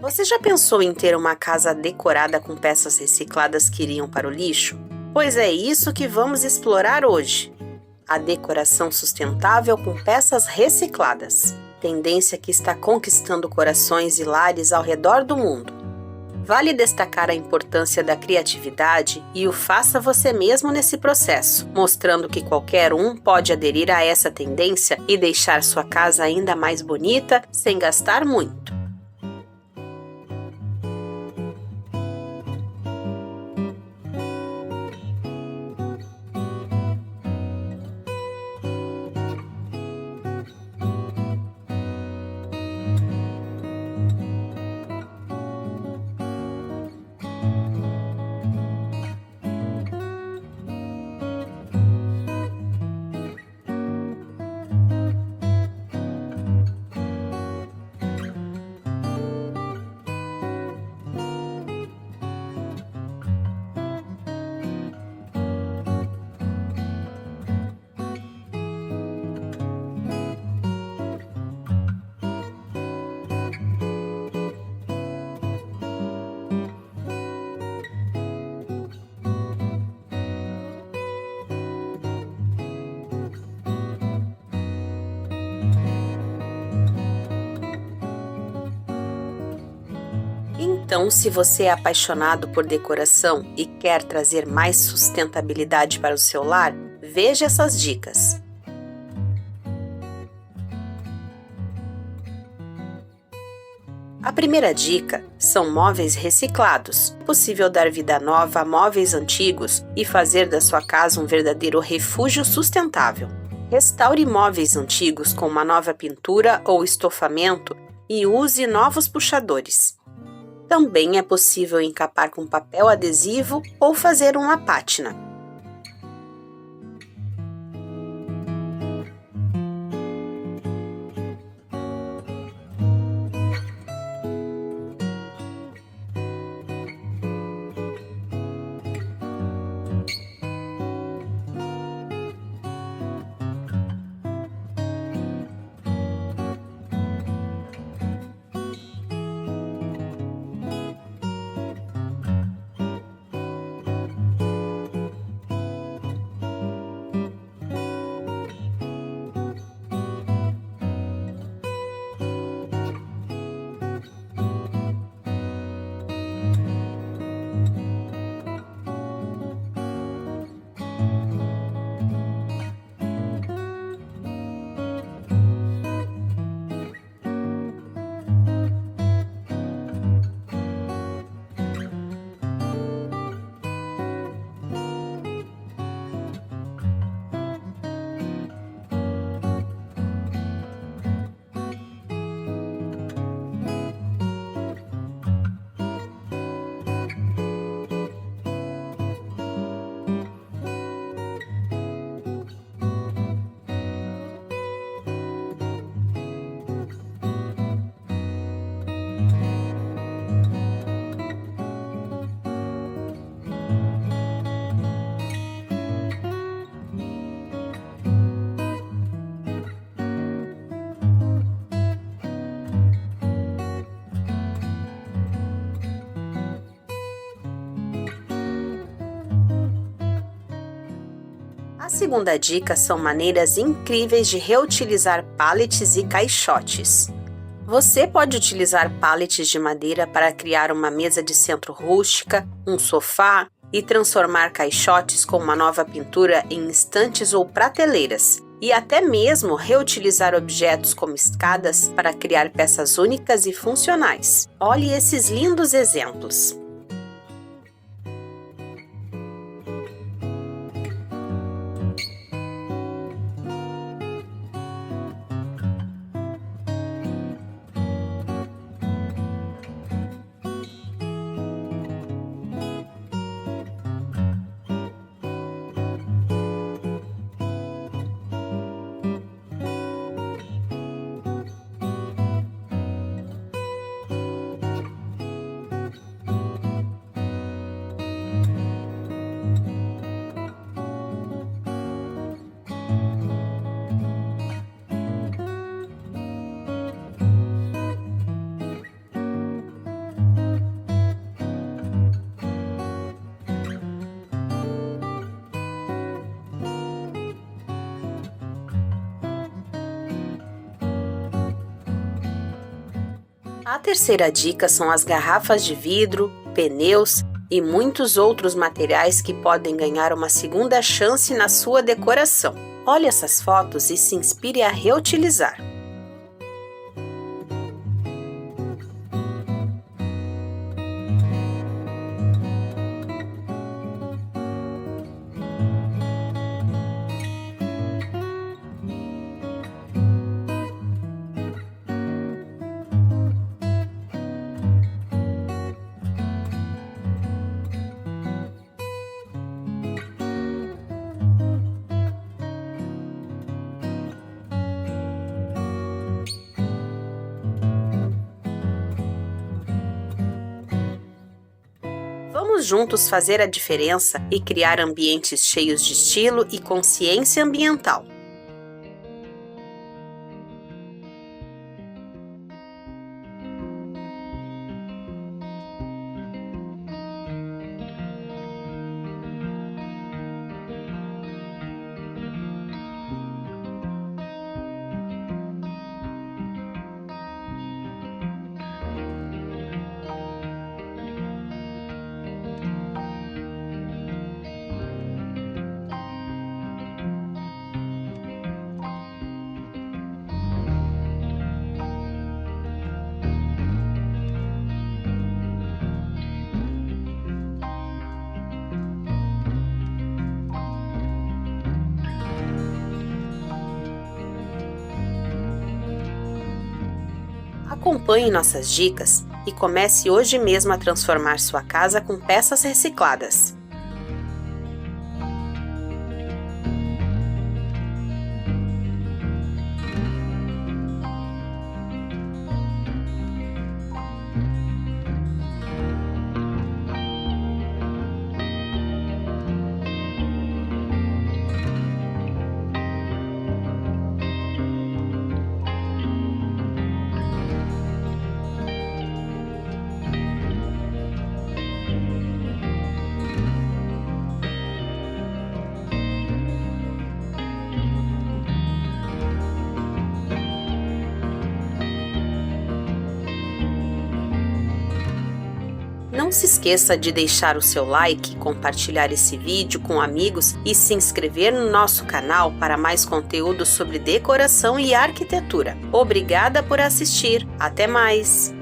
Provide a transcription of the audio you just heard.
Você já pensou em ter uma casa decorada com peças recicladas que iriam para o lixo? Pois é isso que vamos explorar hoje. A decoração sustentável com peças recicladas. Tendência que está conquistando corações e lares ao redor do mundo. Vale destacar a importância da criatividade e o faça você mesmo nesse processo, mostrando que qualquer um pode aderir a essa tendência e deixar sua casa ainda mais bonita sem gastar muito. Então, se você é apaixonado por decoração e quer trazer mais sustentabilidade para o seu lar, veja essas dicas. A primeira dica são móveis reciclados. É possível dar vida nova a móveis antigos e fazer da sua casa um verdadeiro refúgio sustentável. Restaure móveis antigos com uma nova pintura ou estofamento e use novos puxadores. Também é possível encapar com papel adesivo ou fazer uma pátina. A segunda dica são maneiras incríveis de reutilizar pallets e caixotes. Você pode utilizar pallets de madeira para criar uma mesa de centro rústica, um sofá e transformar caixotes com uma nova pintura em estantes ou prateleiras. E até mesmo reutilizar objetos como escadas para criar peças únicas e funcionais. Olhe esses lindos exemplos. A terceira dica são as garrafas de vidro, pneus e muitos outros materiais que podem ganhar uma segunda chance na sua decoração. Olhe essas fotos e se inspire a reutilizar. Vamos juntos fazer a diferença e criar ambientes cheios de estilo e consciência ambiental. Acompanhe nossas dicas e comece hoje mesmo a transformar sua casa com peças recicladas. Não se esqueça de deixar o seu like, compartilhar esse vídeo com amigos e se inscrever no nosso canal para mais conteúdo sobre decoração e arquitetura. Obrigada por assistir. Até mais!